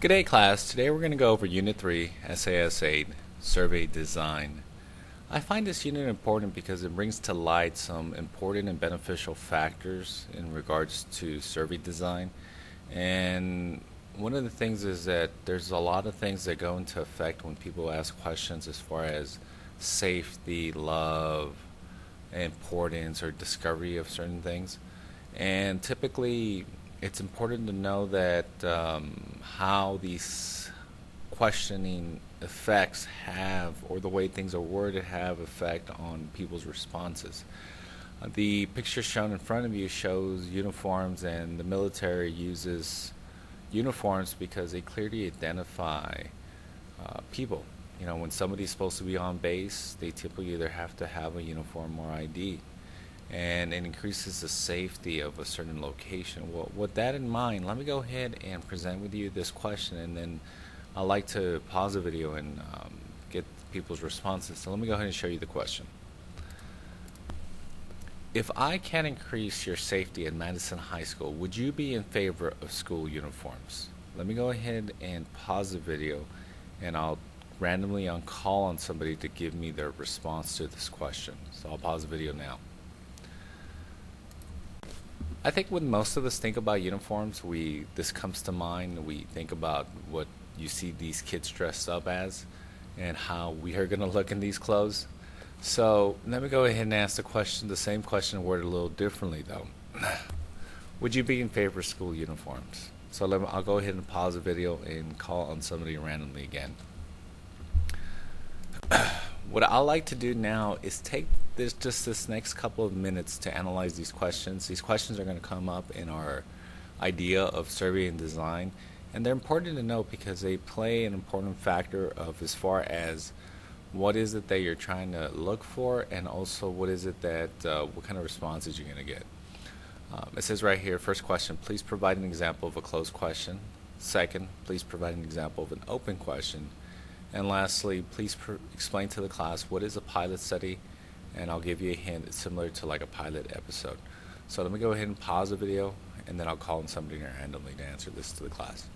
Good day, class. Today we're going to go over Unit 3, SAS 8, Survey Design. I find this unit important because it brings to light some important and beneficial factors in regards to survey design. And one of the things is that there's a lot of things that go into effect when people ask questions as far as safety, love, importance, or discovery of certain things. And typically, it's important to know that how these questioning effects have, or the way things are worded, have effect on people's responses. The picture shown in front of you shows uniforms, and the military uses uniforms because they clearly identify people. You know, when somebody's supposed to be on base, they typically either have to have a uniform or ID, and it increases the safety of a certain location. Well, with that in mind, let me go ahead and present with you this question, and then I'd like to pause the video and get people's responses. So let me go ahead and show you the question. If I can increase your safety at Madison High School, would you be in favor of school uniforms? Let me go ahead and pause the video, and I'll randomly call on somebody to give me their response to this question. So I'll pause the video now. I think when most of us think about uniforms, this comes to mind. We think about what you see these kids dressed up as and how we are going to look in these clothes. So let me go ahead and ask the same question worded a little differently though. Would you be in favor of school uniforms? So I'll go ahead and pause the video and call on somebody randomly again. What I like to do now is take this next couple of minutes to analyze these questions. These questions are going to come up in our idea of survey and design, and they're important to note because they play an important factor of as far as what is it that you're trying to look for, and also what is it that what kind of responses you're going to get. It says right here, first question, please provide an example of a closed question. Second, please provide an example of an open question. And lastly, please explain to the class what is a pilot study, and I'll give you a hint. It's similar to like a pilot episode. So let me go ahead and pause the video, and then I'll call on somebody randomly to answer this to the class.